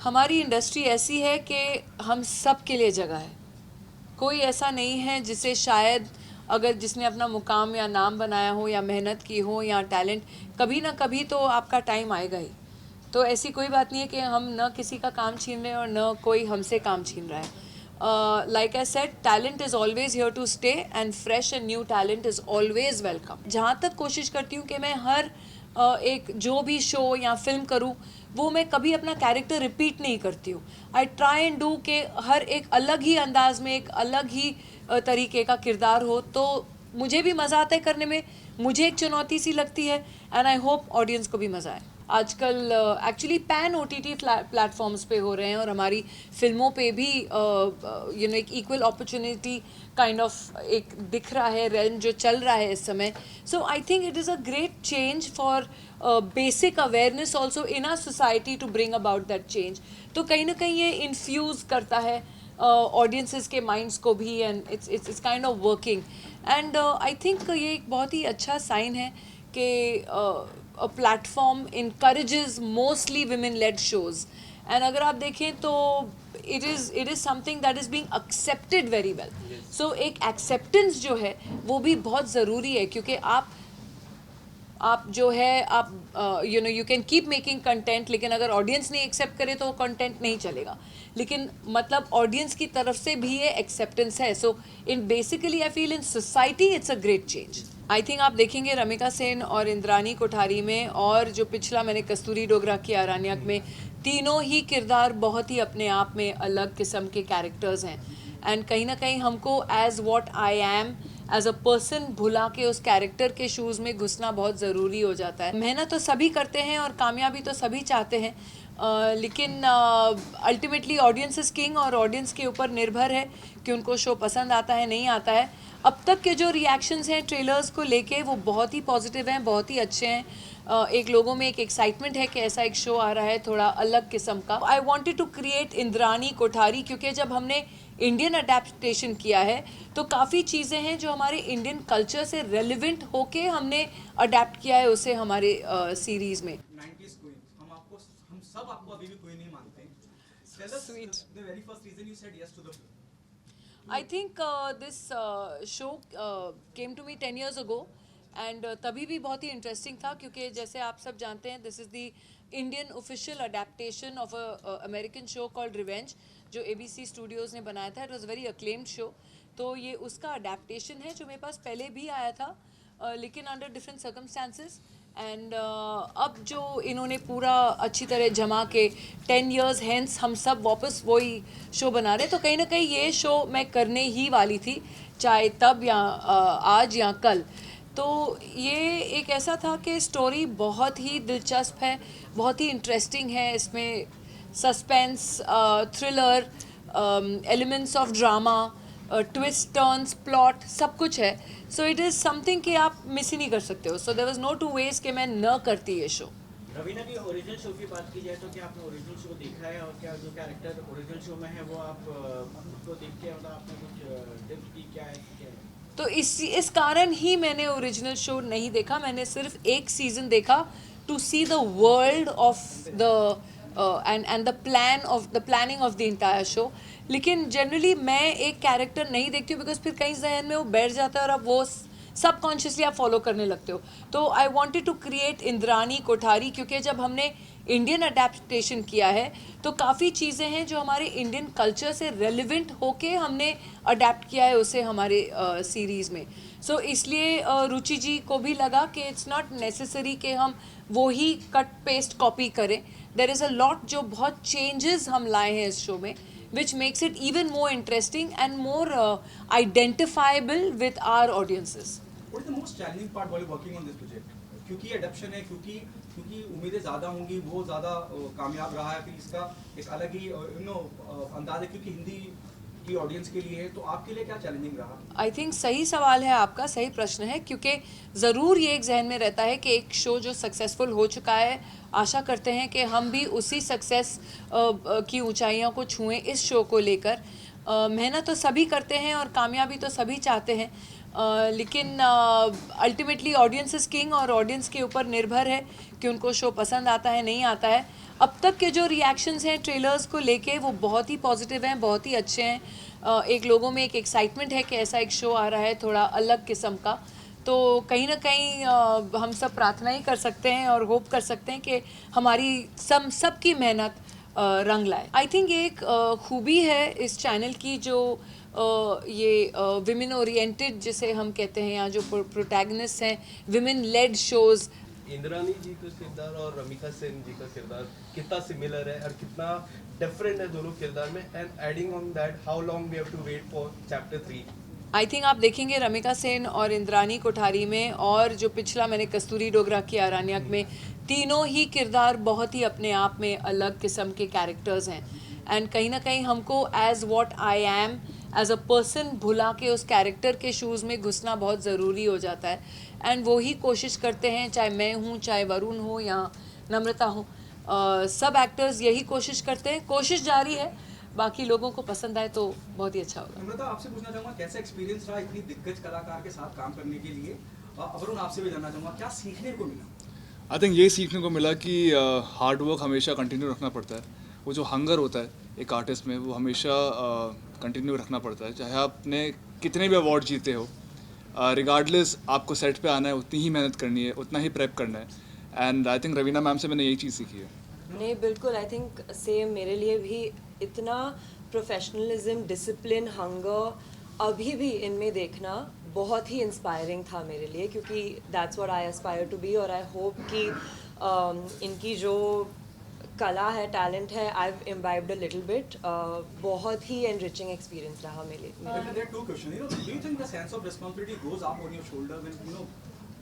हमारी इंडस्ट्री ऐसी है कि हम सब के लिए जगह है। कोई ऐसा नहीं है जिसे शायद अगर जिसने अपना मुकाम या नाम बनाया हो या मेहनत की हो या टैलेंट, कभी ना कभी तो आपका टाइम आएगा ही। तो ऐसी कोई बात नहीं है कि हम न किसी का काम छीन रहे हैं और न कोई हमसे काम छीन रहा है। Like I said, talent is always here to stay and fresh and new talent is always welcome. जहाँ तक कोशिश करती हूँ कि मैं हर एक जो भी शो या फिल्म करूँ वो मैं कभी अपना कैरेक्टर रिपीट नहीं करती हूँ। आई ट्राई एंड डू के हर एक अलग ही अंदाज में एक अलग ही तरीके का किरदार हो, तो मुझे भी मज़ा आता है करने में, मुझे एक चुनौती सी लगती है एंड आई होप ऑडियंस को भी मज़ा आए। आजकल एक्चुअली पैन OTT प्लेटफॉर्म्स पे हो रहे हैं और हमारी फिल्मों पे भी एक इक्वल अपॉर्चुनिटी काइंड ऑफ एक दिख रहा है, रेन जो चल रहा है इस समय। So I think it is a great change for basic awareness also in our society to bring about that change. तो कहीं ना कहीं ये इन्फ्यूज़ करता है ऑडियंसेस के माइंड्स को भी and it's kind of working and I think ये एक बहुत ही अच्छा साइन है कि a platform encourages mostly women led shows and अगर आप देखें तो it is something that is being accepted very well. So एक acceptance जो है वो भी बहुत ज़रूरी है, क्योंकि आप जो है आप you can keep making content, लेकिन अगर ऑडियंस नहीं एक्सेप्ट करे तो वो कंटेंट नहीं चलेगा। लेकिन मतलब ऑडियंस की तरफ से भी ये एक्सेप्टेंस है। So in basically I feel in society it's a great change. I think आप देखेंगे रमिका सेन और इंद्रानी कोठारी में, और जो पिछला मैंने कस्तूरी डोगरा किया अरानियक में, तीनों ही किरदार बहुत ही अपने आप में अलग किस्म के कैरेक्टर्स हैं एंड कहीं ना कहीं हमको as what I am as a person भुला के उस कैरेक्टर के शूज़ में घुसना बहुत ज़रूरी हो जाता है। मेहनत तो सभी करते हैं और कामयाबी तो सभी चाहते हैं, लेकिन अल्टीमेटली ऑडियंस इज़ किंग और ऑडियंस के ऊपर निर्भर है कि उनको शो पसंद आता है नहीं आता है। अब तक के जो रिएक्शंस हैं ट्रेलर्स को लेके वो बहुत ही पॉजिटिव हैं, बहुत ही अच्छे हैं। एक लोगों में एक एक्साइटमेंट है कि ऐसा एक शो आ रहा है थोड़ा अलग किस्म का। I wanted to create Indrani Kothari, क्योंकि जब हमने इंडियन अडेप्टेशन किया है तो काफ़ी चीज़ें हैं जो हमारे इंडियन कल्चर से रेलिवेंट होके हमने अडेप्ट किया है उसे हमारे सीरीज़ में। 90s क्वीन, हम सब आपको अभी भी क्वीन नहीं मानते हैं। Tell us Sweet. the very first reason you said yes to the film. I think this show came to me 10 years ago and तभी भी बहुत ही इंटरेस्टिंग था, क्योंकि जैसे आप सब जानते हैं this is the Indian official adaptation of a American show called revenge जो ABC स्टूडियोज़ ने बनाया था। It was very acclaimed show. तो ये उसका अडेप्टेशन है जो मेरे पास पहले भी आया था, लेकिन अंडर डिफरेंट सर्कमस्टांसिस एंड अब जो इन्होंने पूरा अच्छी तरह जमा के 10 years हेंस हम सब वापस वही शो बना रहे, तो कहीं ना कहीं ये शो मैं करने ही वाली थी, चाहे तब या आज या कल। तो ये एक ऐसा था कि स्टोरी बहुत ही दिलचस्प है, बहुत ही इंटरेस्टिंग है। इसमें suspense, thriller, elements of drama, twist, turns, plot सब कुछ है। सो इट इज़ समथिंग कि आप मिस ही नहीं कर सकते हो। So there was no two ways कि मैं न करती ये शो। रवीना की ओरिजिनल शो की बात की जाए तो क्या आपने ओरिजिनल शो देखा है, और क्या जो कैरेक्टर ओरिजिनल शो में है वो आप उसको देख के मतलब आपने कुछ डिप्स की क्या है? तो इस कारण ही मैंने ओरिजिनल शो नहीं देखा। मैंने सिर्फ एक सीज़न देखा to see the world of the and the planning of the entire show. लेकिन जनरली मैं एक कैरेक्टर नहीं देखती हूँ बिकॉज फिर कहीं जहन में वो बैठ जाता है और अब वो सबकॉन्शियसली आप फॉलो करने लगते हो। तो I wanted to create Indrani Kothari, क्योंकि जब हमने इंडियन अडेप्टेशन किया है तो काफ़ी चीज़ें हैं जो हमारे इंडियन कल्चर से रेलिवेंट होके हमने अडेप्ट किया है उसे हमारे सीरीज़ में। सो इसलिए रुचि जी को भी लगा कि इट्स नॉट नेसेसरी कि हम वो ही कट पेस्ट कॉपी करें। देयर इज़ अ लॉट जो बहुत चेंजेस हम लाए हैं इस शो में, which makes it even more interesting and more identifiable with our audiences. What is the most challenging part while working on this project? क्योंकि adaption है, क्योंकि उम्मीदें ज़्यादा होंगी, वो ज़्यादा कामयाब रहा है, फिर इसका एक अलग ही अंदाज है क्योंकि हिंदी की ऑडियंस के लिए है, तो आपके लिए क्या चैलेंजिंग रहा? आई थिंक सही सवाल है आपका, सही प्रश्न है, क्योंकि ज़रूर ये एक जहन में रहता है कि एक शो जो सक्सेसफुल हो चुका है, आशा करते हैं कि हम भी उसी सक्सेस की ऊंचाइयों को छुएं इस शो को लेकर। मेहनत तो सभी करते हैं और कामयाबी तो सभी चाहते हैं, लेकिन अल्टीमेटली ऑडियंस इज किंग और ऑडियंस के ऊपर निर्भर है कि उनको शो पसंद आता है नहीं आता है। अब तक के जो रिएक्शंस हैं ट्रेलर्स को लेके वो बहुत ही पॉजिटिव हैं, बहुत ही अच्छे हैं। एक लोगों में एक एक्साइटमेंट है कि ऐसा एक शो आ रहा है थोड़ा अलग किस्म का। तो कहीं ना कहीं हम सब प्रार्थना ही कर सकते हैं और होप कर सकते हैं कि हमारी सबकी मेहनत रंग लाए। आई थिंक एक खूबी है इस चैनल की जो ये विमेन ओरिएंटेड जिसे हम कहते हैं, या जो प्रोटैगनिस्ट हैं, विमेन लेड शोज़। इंद्रानी जी का किरदार और रमिका सेन जी का किरदार कितना सिमिलर है और कितना डिफरेंट है दोनों किरदार में, and adding on that how long we have to wait for chapter 3। I think आप देखेंगे रमिका सेन और इंद्रानी कोठारी में, और जो पिछला मैंने कस्तूरी डोगरा किया अरान्यक में, तीनों ही किरदार बहुत ही अपने आप में अलग किस्म के कैरेक्टर्स हैं। एंड कहीं ना कहीं हमको as what I am as a person भुला के उस कैरेक्टर के शूज़ में घुसना बहुत ज़रूरी हो जाता है। एंड वो ही कोशिश करते हैं, चाहे मैं हूँ, चाहे वरुण हो या नम्रता हो, सब एक्टर्स यही कोशिश करते हैं। कोशिश जारी है, बाकी लोगों को पसंद आए तो बहुत ही अच्छा होगा। नम्रता, आपसे पूछना चाहूँगा कैसा एक्सपीरियंस रहा इतनी दिग्गज कलाकार के साथ काम करने के लिए? वरुण, आपसे भी जानना चाहूँगा क्या सीखने को मिला? आई थिंक ये सीखने को मिला कि हार्ड वर्क हमेशा कंटिन्यू रखना पड़ता है। वो जो हंगर होता है एक आर्टिस्ट में, वो हमेशा कंटिन्यू रखना पड़ता है, चाहे आपने कितने भी अवार्ड जीते हो। रिगार्डलेस आपको सेट पे आना है, उतनी ही मेहनत करनी है, उतना ही प्रेप करना है। And I think Raveena ma'am से मैंने यही चीज़ सीखी है। नहीं बिल्कुल, आई थिंक सेम मेरे लिए भी इतना प्रोफेशनलिज्म, डिसिप्लिन, हंगर अभी भी इनमें देखना बहुत ही इंस्पायरिंग था मेरे लिए, क्योंकि that's what I aspire to be. और आई होप कि इनकी जो कला है, टैलेंट है, I have imbibed a little bit. बहुत ही एनरिचिंग एक्सपीरियंस रहा मेरे लिए। There are two questions. Do you think the sense of responsibility goes up on your shoulder when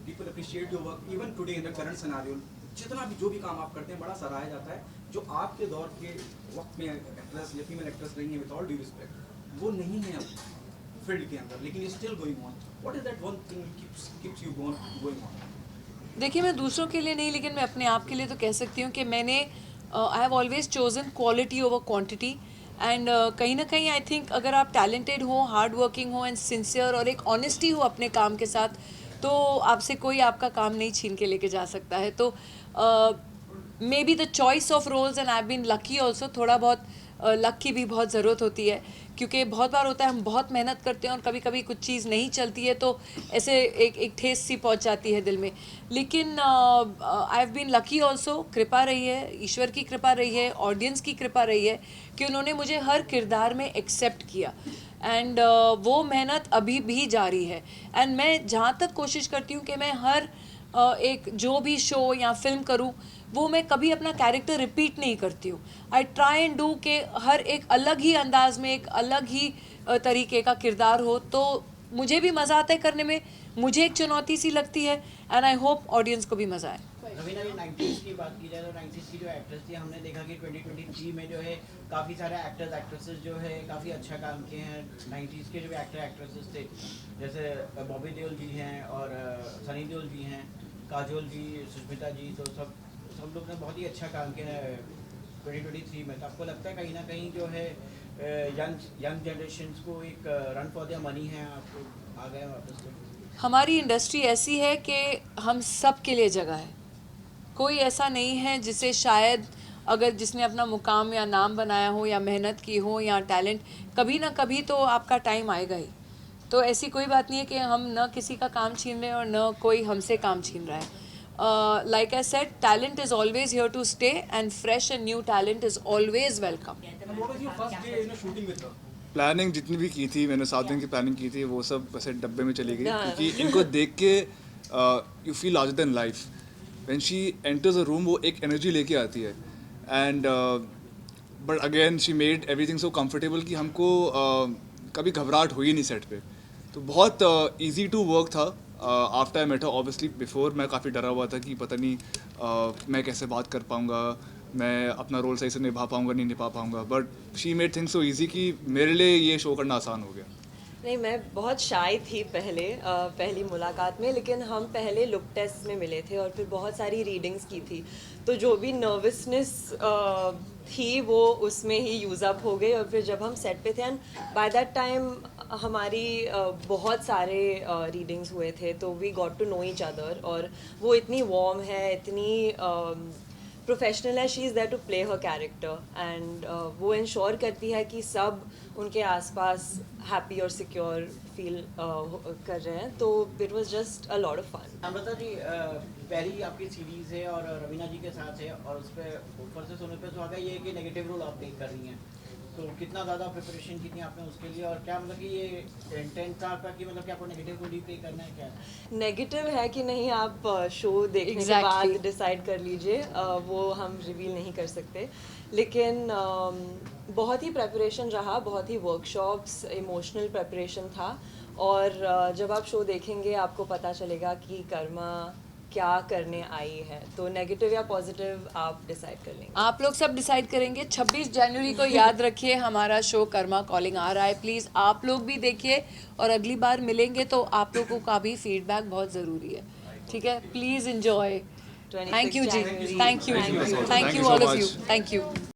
people appreciate your work even today in the current scenario? जितना भी जो भी काम आप करते हैं बड़ा सराहा जाता है। जो आपके दौर के वक्त में एक्ट्रेस या फीमेल एक्ट्रेस रही है, विद ऑल ड्यू रिस्पेक्ट, वो नहीं है अब फील्ड के अंदर, लेकिन still going on. What is that one thing keeps you going on? देखिए, मैं दूसरों के लिए नहीं, लेकिन मैं अपने आप के लिए तो कह सकती हूँ कि मैंने I have always chosen quality over quantity. And कहीं ना कहीं आई थिंक अगर आप टैलेंटेड हो, हार्ड वर्किंग हो एंड सिंसियर और एक ऑनेस्टी हो अपने काम के साथ, तो आपसे कोई आपका काम नहीं छीन के लेके जा सकता है। तो maybe the choice of roles, and I have been lucky also. थोड़ा बहुत लक की भी बहुत ज़रूरत होती है, क्योंकि बहुत बार होता है हम बहुत मेहनत करते हैं और कभी कभी कुछ चीज़ नहीं चलती है, तो ऐसे एक ठेस सी पहुंच जाती है दिल में। लेकिन I have been lucky also. कृपा रही है, ईश्वर की कृपा रही है, ऑडियंस की कृपा रही है कि उन्होंने मुझे हर किरदार में एक्सेप्ट किया। एंड वो मेहनत अभी भी जारी है। एंड मैं जहाँ तक कोशिश करती हूँ कि मैं हर एक जो भी शो या फिल्म करूँ, वो मैं कभी अपना कैरेक्टर रिपीट नहीं करती हूँ। आई ट्राई एंड डू के हर एक अलग ही अंदाज में, एक अलग ही तरीके का किरदार हो, तो मुझे भी मज़ा आता है करने में, मुझे एक चुनौती सी लगती है। एंड आई होप ऑडियंस को भी मज़ा आए। रवीना जी, 90s की बात की जाए तो 90s की जो एक्ट्रेस थी, हमने देखा कि 2023 में जो है काफ़ी सारे एक्टर्स एक्ट्रेसेस जो है काफ़ी अच्छा काम किए हैं। 90s के जो भी एक्टर एक्ट्रेसेस थे, जैसे बॉबी देओल जी हैं और सनी देओल जी हैं, काजोल जी, सुष्मिता जी, तो सब लोग ने बहुत ही अच्छा काम किया है 2023 में। तो आपको लगता है कहीं ना कहीं जो है यंग जनरेशन को एक रन फॉर देयर मनी है, आपको आ गया वापस? तो हमारी इंडस्ट्री ऐसी है कि हम सब के लिए जगह है। कोई ऐसा नहीं है जिसे शायद अगर जिसने अपना मुकाम या नाम बनाया हो या मेहनत की हो या टैलेंट, कभी ना कभी तो आपका टाइम आएगा ही। तो ऐसी कोई बात नहीं है कि हम न किसी का काम छीन रहे हैं और न कोई हमसे काम छीन रहा है। Like I said, talent is always here to stay, and fresh and new talent is always welcome. And what was your first day shooting with her? Planning जितनी भी की थी मैंने, 7 दिन की प्लानिंग की थी, वो सब वैसे डब्बे में चली गई, क्योंकि इनको देख के you feel larger than life. When she enters a room, वो एक एनर्जी लेके आती है। And but again she made everything so comfortable कि हमको कभी घबराहट हुई नहीं सेट पे। तो बहुत ईजी टू वर्क था। After I met her, obviously before मैं काफ़ी डरा हुआ था कि पता नहीं मैं कैसे बात कर पाऊँगा, मैं अपना रोल सही से निभा पाऊँगा नहीं निभा पाऊँगा। But she made things so easy कि मेरे लिए ये शो करना आसान हो गया। नहीं, मैं बहुत शाय थी पहली मुलाकात में, लेकिन हम पहले लुक टेस्ट में मिले थे और फिर बहुत सारी रीडिंग्स की थी, तो जो भी नर्वसनेस थी वो उसमें ही यूज़ अप हो गई। और फिर जब हम सेट पे थे, एंड बाय दैट टाइम हमारी बहुत सारे रीडिंग्स हुए थे, तो we got to know each other, और वो इतनी वार्म है, इतनी प्रोफेशनल है, she is there to play her character, and वो इंश्योर करती है कि सब उनके आसपास हैप्पी और सिक्योर फील कर रहे हैं, तो it was just a lot of fun. Amrita ji, पहली आपकी सीरीज है और रवीना जी के साथ है, और उस पर ऊपर से सुनने पे सुहागा ये है कि नेगेटिव रोल आप प्ले कर रही हैं, तो कितना ज़्यादा प्रिपरेशन की थी आपने उसके लिए, और क्या मतलब कि ये इंटेंट था आपका कि मतलब कि आपको नेगेटिव रोल ही प्ले करना है क्या? नेगेटिव है कि नहीं आप शो देखने के Exactly. बाद डिसाइड कर लीजिए, वो हम रिवील नहीं कर सकते, लेकिन बहुत ही प्रेपरेशन रहा, बहुत ही वर्कशॉप्स, इमोशनल प्रेपरेशन था, और जब आप शो देखेंगे आपको पता चलेगा कि कर्मा क्या करने आई है, तो नेगेटिव या पॉजिटिव आप डिसाइड कर लेंगे। आप लोग सब डिसाइड करेंगे। 26 जनवरी को याद रखिए हमारा शो कर्मा कॉलिंग आ रहा है, प्लीज़ आप लोग भी देखिए, और अगली बार मिलेंगे तो आप लोगों का भी फीडबैक बहुत ज़रूरी है, ठीक है? Please enjoy. Thank you ji, 26 thank you, Thank you so thank you much. All of you, thank you.